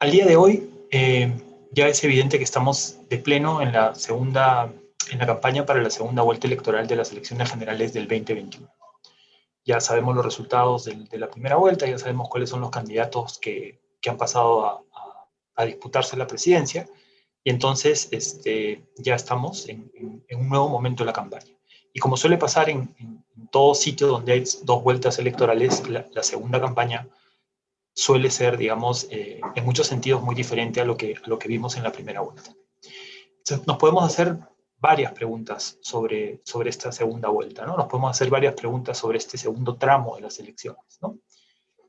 Al día de hoy, ya es evidente que estamos de pleno en la campaña para la segunda vuelta electoral de las elecciones generales del 2021. Ya sabemos los resultados de la primera vuelta, ya sabemos cuáles son los candidatos que han pasado a disputarse la presidencia, y entonces ya estamos en un nuevo momento de la campaña. Y como suele pasar en todo sitio donde hay dos vueltas electorales, la segunda campaña suele ser, digamos, en muchos sentidos muy diferente a lo que vimos en la primera vuelta. Entonces, nos podemos hacer varias preguntas sobre esta segunda vuelta, ¿no? Nos podemos hacer varias preguntas sobre este segundo tramo de las elecciones, ¿no?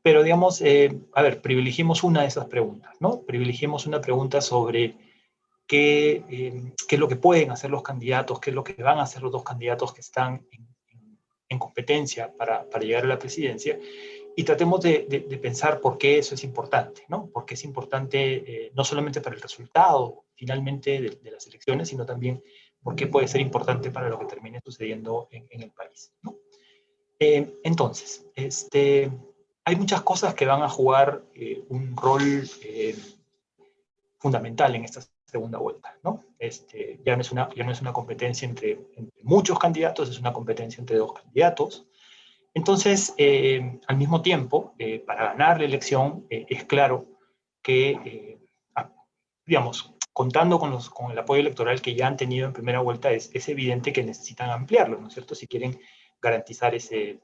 Pero, digamos, a ver, privilegiemos una de esas preguntas, ¿no? Privilegiemos una pregunta sobre qué es lo que pueden hacer los candidatos, qué es lo que van a hacer los dos candidatos que están en competencia para llegar a la presidencia, y tratemos de pensar por qué eso es importante, ¿no? Porque es importante no solamente para el resultado finalmente de las elecciones, sino también por qué puede ser importante para lo que termine sucediendo en el país, ¿no? Entonces, hay muchas cosas que van a jugar un rol fundamental en esta segunda vuelta, ¿no? Ya no es una competencia entre muchos candidatos, es una competencia entre dos candidatos. Entonces, al mismo tiempo, para ganar la elección, es claro que, digamos, contando con el apoyo electoral que ya han tenido en primera vuelta, es evidente que necesitan ampliarlo, ¿no es cierto?, si quieren garantizar ese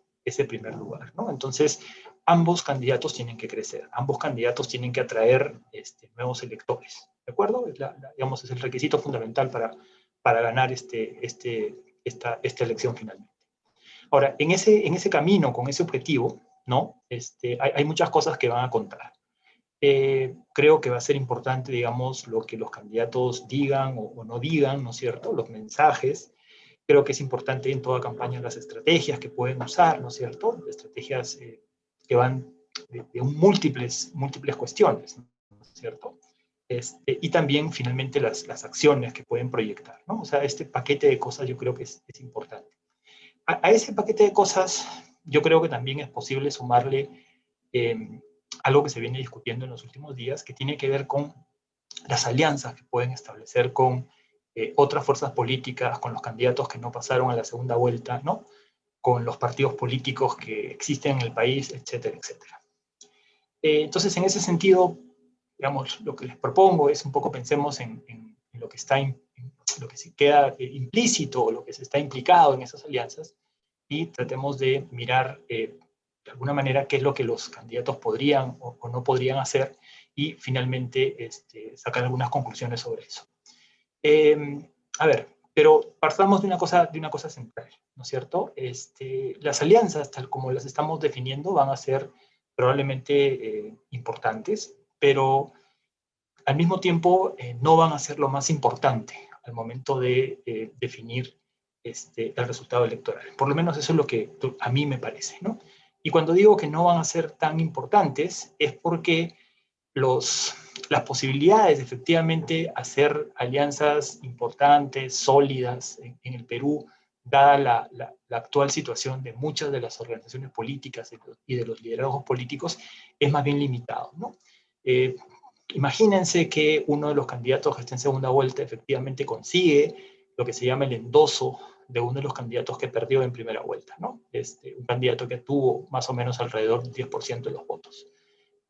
primer lugar, ¿no? Entonces, ambos candidatos tienen que crecer, ambos candidatos tienen que atraer nuevos electores, ¿de acuerdo? Digamos, es el requisito fundamental para ganar esta elección finalmente. Ahora, en ese camino, con ese objetivo, ¿no? Hay muchas cosas que van a contar. Creo que va a ser importante, digamos, lo que los candidatos digan o no digan, ¿no es cierto? Los mensajes. Creo que es importante en toda campaña las estrategias que pueden usar, ¿no es cierto? Estrategias que van de múltiples cuestiones, ¿no es cierto? Y también, finalmente, las acciones que pueden proyectar, ¿no? O sea, este paquete de cosas yo creo que es importante. A ese paquete de cosas, yo creo que también es posible sumarle eh, algo que se viene discutiendo en los últimos días, que tiene que ver con las alianzas que pueden establecer con otras fuerzas políticas, con los candidatos que no pasaron a la segunda vuelta, ¿no? Con los partidos políticos que existen en el país, etcétera, etcétera. Entonces, en ese sentido, digamos, lo que les propongo es un poco pensemos en lo que está lo que se queda implícito o lo que se está implicado en esas alianzas, y tratemos de mirar de alguna manera qué es lo que los candidatos podrían o no podrían hacer, y finalmente sacar algunas conclusiones sobre eso. A ver, pero partamos de una cosa central, ¿no es cierto? Las alianzas, tal como las estamos definiendo, van a ser probablemente importantes, pero al mismo tiempo no van a ser lo más importante al momento de definir el resultado electoral. Por lo menos eso es lo que a mí me parece, ¿no? Y cuando digo que no van a ser tan importantes es porque las posibilidades de efectivamente hacer alianzas importantes, sólidas en el Perú, dada la actual situación de muchas de las organizaciones políticas y de los liderazgos políticos, es más bien limitado, ¿no? Eh, Imagínense que uno de los candidatos que está en segunda vuelta efectivamente consigue lo que se llama el endoso de uno de los candidatos que perdió en primera vuelta, ¿no? Un candidato que tuvo más o menos alrededor del 10% de los votos.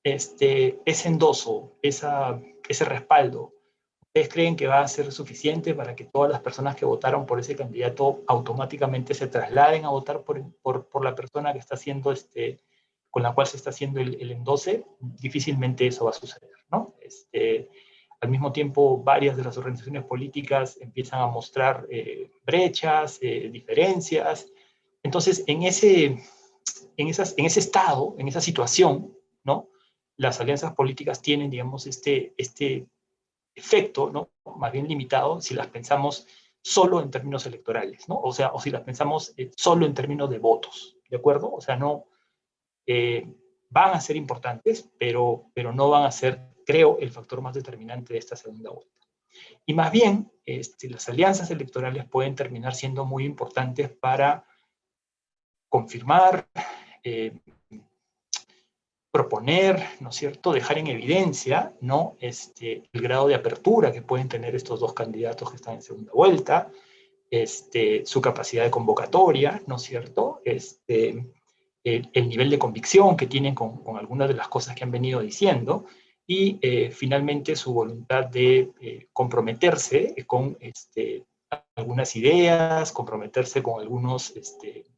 Ese endoso, ese respaldo, ¿ustedes creen que va a ser suficiente para que todas las personas que votaron por ese candidato automáticamente se trasladen a votar por la persona que está haciendo con la cual se está haciendo el endose? Difícilmente eso va a suceder, ¿no? Al mismo tiempo, varias de las organizaciones políticas empiezan a mostrar brechas, diferencias. Entonces, en ese estado, en esa situación, ¿no? Las alianzas políticas tienen, digamos, este efecto, ¿no? Más bien limitado si las pensamos solo en términos electorales, ¿no? O sea, o si las pensamos solo en términos de votos, ¿de acuerdo? O sea, no van a ser importantes, pero no van a ser, creo, el factor más determinante de esta segunda vuelta. Y más bien, las alianzas electorales pueden terminar siendo muy importantes para confirmar, eh, proponer, ¿no es cierto?, dejar en evidencia, ¿no?, el grado de apertura que pueden tener estos dos candidatos que están en segunda vuelta, su capacidad de convocatoria, ¿no es cierto?, el nivel de convicción que tienen con algunas de las cosas que han venido diciendo, y finalmente su voluntad de comprometerse con algunas ideas, comprometerse con algunos,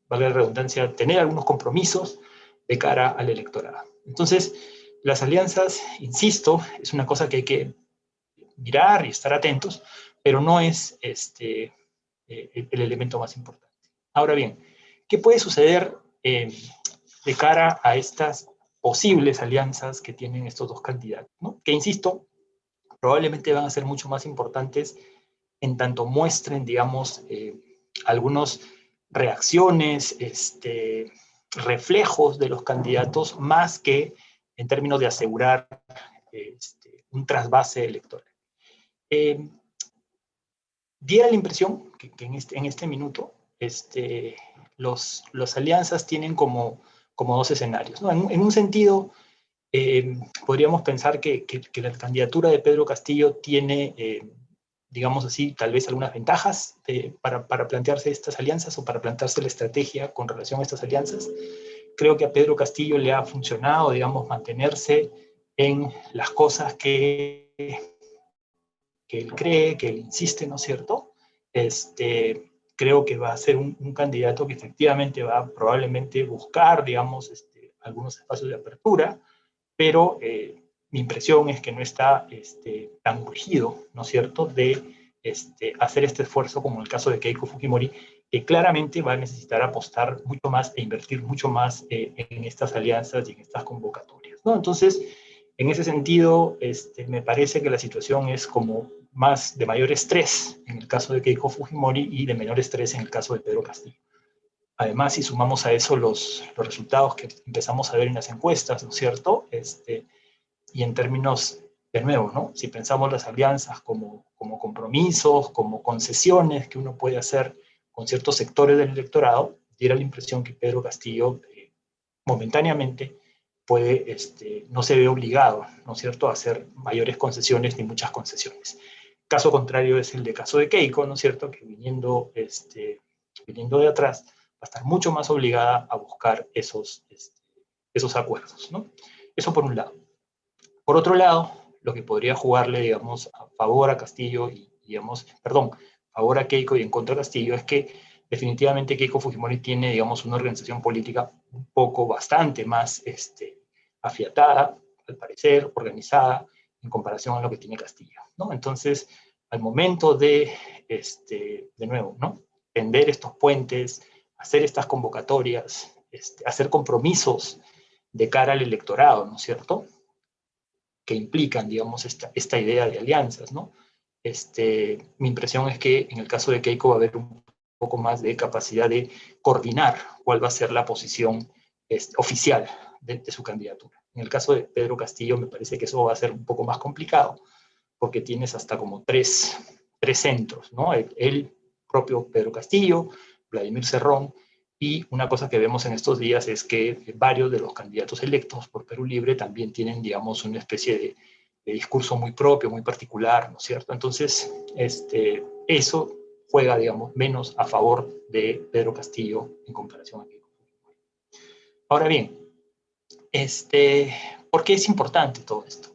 valga la redundancia, tener algunos compromisos de cara al electorado. Entonces, las alianzas, insisto, es una cosa que hay que mirar y estar atentos, pero no es el elemento más importante. Ahora bien, ¿qué puede suceder de cara a estas posibles alianzas que tienen estos dos candidatos, ¿no? Que, insisto, probablemente van a ser mucho más importantes en tanto muestren, digamos, algunas reacciones, reflejos de los candidatos, más que en términos de asegurar un trasvase electoral. Diera la impresión que en este minuto las alianzas tienen como dos escenarios, ¿no? En un sentido, podríamos pensar que la candidatura de Pedro Castillo tiene, digamos así, tal vez algunas ventajas para plantearse estas alianzas o para plantearse la estrategia con relación a estas alianzas. Creo que a Pedro Castillo le ha funcionado, digamos, mantenerse en las cosas que él cree, que él insiste, ¿no es cierto? Creo que va a ser un candidato que efectivamente va a probablemente buscar, digamos, algunos espacios de apertura, pero mi impresión es que no está tan urgido, ¿no es cierto?, de hacer este esfuerzo como en el caso de Keiko Fujimori, que claramente va a necesitar apostar mucho más e invertir mucho más en estas alianzas y en estas convocatorias, ¿no? Entonces, en ese sentido, me parece que la situación es como más de mayor estrés en el caso de Keiko Fujimori y de menor estrés en el caso de Pedro Castillo. Además, si sumamos a eso los resultados que empezamos a ver en las encuestas, ¿no es cierto?, y en términos, de nuevo, ¿no?, si pensamos las alianzas como compromisos, como concesiones que uno puede hacer con ciertos sectores del electorado, diera la impresión que Pedro Castillo momentáneamente puede, no se ve obligado, ¿no es cierto?, a hacer mayores concesiones ni muchas concesiones. Caso contrario es el caso de Keiko, ¿no es cierto?, que viniendo de atrás, va a estar mucho más obligada a buscar esos acuerdos, ¿no? Eso por un lado. Por otro lado, lo que podría jugarle, digamos, a favor a Castillo y, digamos, perdón, a favor a Keiko y en contra de Castillo, es que definitivamente Keiko Fujimori tiene, digamos, una organización política un poco bastante más afiatada, al parecer, organizada, en comparación a lo que tiene Castillo, ¿no? Entonces, al momento de nuevo, ¿no?, tender estos puentes, hacer estas convocatorias, hacer compromisos de cara al electorado, ¿no es cierto?, que implican, digamos, esta idea de alianzas, ¿no? Mi impresión es que en el caso de Keiko va a haber un poco más de capacidad de coordinar cuál va a ser la posición oficial de su candidatura. En el caso de Pedro Castillo me parece que eso va a ser un poco más complicado, porque tienes hasta como tres centros, ¿no? El propio Pedro Castillo, Vladimir Cerrón, y una cosa que vemos en estos días es que varios de los candidatos electos por Perú Libre también tienen, digamos, una especie de discurso muy propio, muy particular, ¿no es cierto? Entonces, eso juega, digamos, menos a favor de Pedro Castillo en comparación a Keiko. Ahora bien, ¿por qué es importante todo esto?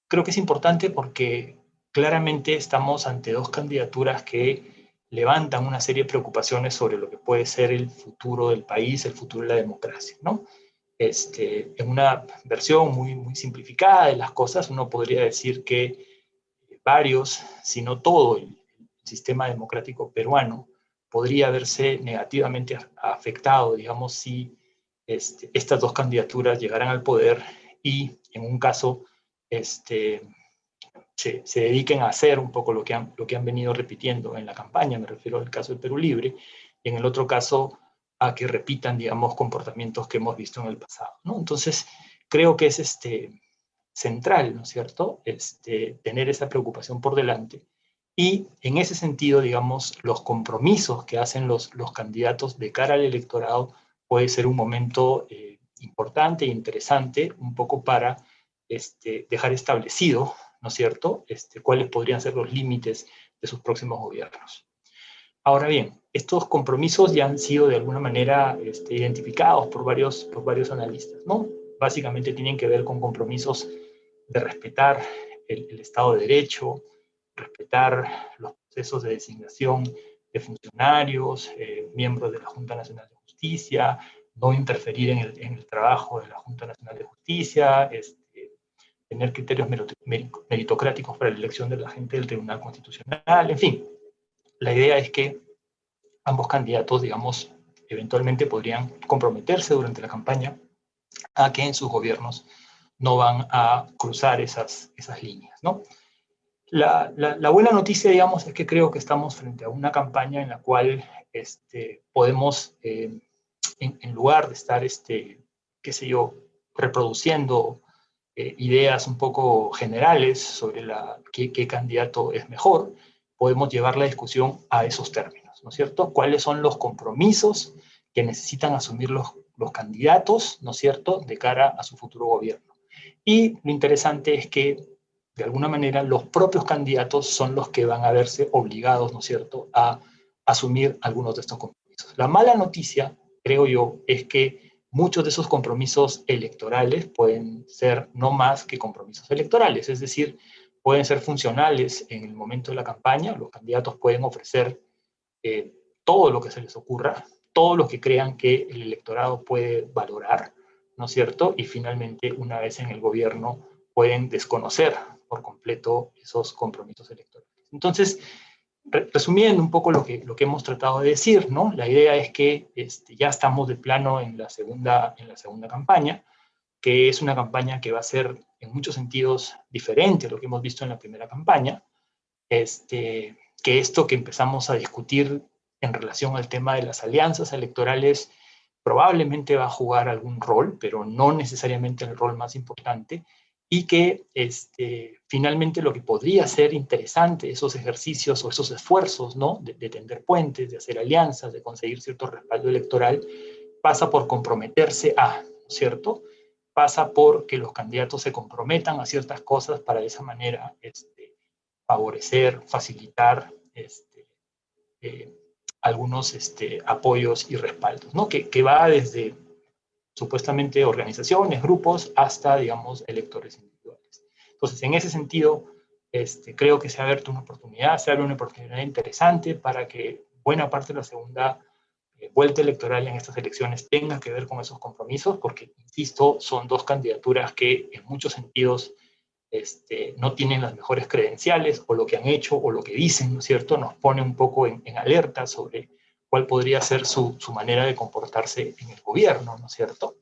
Creo que es importante porque claramente estamos ante dos candidaturas que levantan una serie de preocupaciones sobre lo que puede ser el futuro del país, el futuro de la democracia, ¿no? En una versión muy, muy simplificada de las cosas, uno podría decir que varios, si no todo el sistema democrático peruano, podría verse negativamente afectado, digamos, si estas dos candidaturas llegaran al poder y, en un caso, se dediquen a hacer un poco lo que han venido repitiendo en la campaña, me refiero al caso del Perú Libre, y en el otro caso a que repitan, digamos, comportamientos que hemos visto en el pasado, ¿no? Entonces, creo que es central, ¿no es cierto?, tener esa preocupación por delante, y en ese sentido, digamos, los compromisos que hacen los candidatos de cara al electorado puede ser un momento importante e interesante un poco para dejar establecido, ¿no es cierto?, cuáles podrían ser los límites de sus próximos gobiernos. Ahora bien, estos compromisos ya han sido de alguna manera identificados por varios analistas, ¿no? Básicamente tienen que ver con compromisos de respetar el Estado de Derecho, respetar los procesos de designación de funcionarios, miembros de la Junta Nacional de Justicia, no interferir en el trabajo de la Junta Nacional de Justicia, tener criterios meritocráticos para la elección de la gente del Tribunal Constitucional, en fin. La idea es que ambos candidatos, digamos, eventualmente podrían comprometerse durante la campaña a que en sus gobiernos no van a cruzar esas líneas, ¿no? La buena noticia, digamos, es que creo que estamos frente a una campaña en la cual podemos, en lugar de estar, qué sé yo, reproduciendo ideas un poco generales sobre qué candidato es mejor, podemos llevar la discusión a esos términos, ¿no es cierto? ¿Cuáles son los compromisos que necesitan asumir los candidatos, ¿no es cierto?, de cara a su futuro gobierno? Y lo interesante es que, de alguna manera, los propios candidatos son los que van a verse obligados, ¿no es cierto?, a asumir algunos de estos compromisos. La mala noticia, creo yo, es que muchos de esos compromisos electorales pueden ser no más que compromisos electorales, es decir, pueden ser funcionales en el momento de la campaña, los candidatos pueden ofrecer todo lo que se les ocurra, todo lo que crean que el electorado puede valorar, ¿no es cierto? Y finalmente, una vez en el gobierno, pueden desconocer por completo esos compromisos electorales. Entonces, resumiendo un poco lo que hemos tratado de decir, ¿no? La idea es que ya estamos de plano en la segunda campaña, que es una campaña que va a ser en muchos sentidos diferente a lo que hemos visto en la primera campaña, que esto que empezamos a discutir en relación al tema de las alianzas electorales probablemente va a jugar algún rol, pero no necesariamente el rol más importante, y que finalmente lo que podría ser interesante, esos ejercicios o esos esfuerzos, ¿no?, de tender puentes, de hacer alianzas, de conseguir cierto respaldo electoral, pasa por comprometerse a, ¿no es cierto?, pasa por que los candidatos se comprometan a ciertas cosas para de esa manera favorecer, facilitar algunos apoyos y respaldos, ¿no? Que va desde supuestamente organizaciones, grupos, hasta, digamos, electores individuales. Entonces, en ese sentido, creo que se ha abierto una oportunidad, se abre una oportunidad interesante para que buena parte de la segunda vuelta electoral en estas elecciones tenga que ver con esos compromisos, porque, insisto, son dos candidaturas que en muchos sentidos no tienen las mejores credenciales, o lo que han hecho, o lo que dicen, ¿no es cierto?, nos pone un poco en alerta sobre cuál podría ser su manera de comportarse en el gobierno, ¿no es cierto?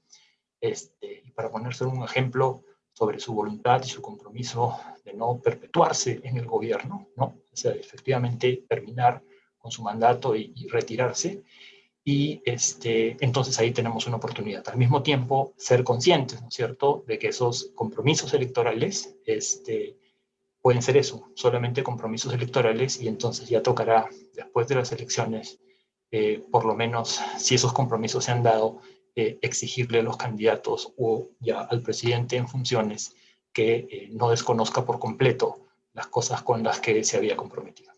Y para ponerse un ejemplo sobre su voluntad y su compromiso de no perpetuarse en el gobierno, ¿no? O sea, efectivamente terminar con su mandato y retirarse. Y entonces ahí tenemos una oportunidad. Al mismo tiempo, ser conscientes, ¿no es cierto?, de que esos compromisos electorales pueden ser eso, solamente compromisos electorales, y entonces ya tocará, después de las elecciones, por lo menos, si esos compromisos se han dado, exigirle a los candidatos o ya al presidente en funciones que no desconozca por completo las cosas con las que se había comprometido.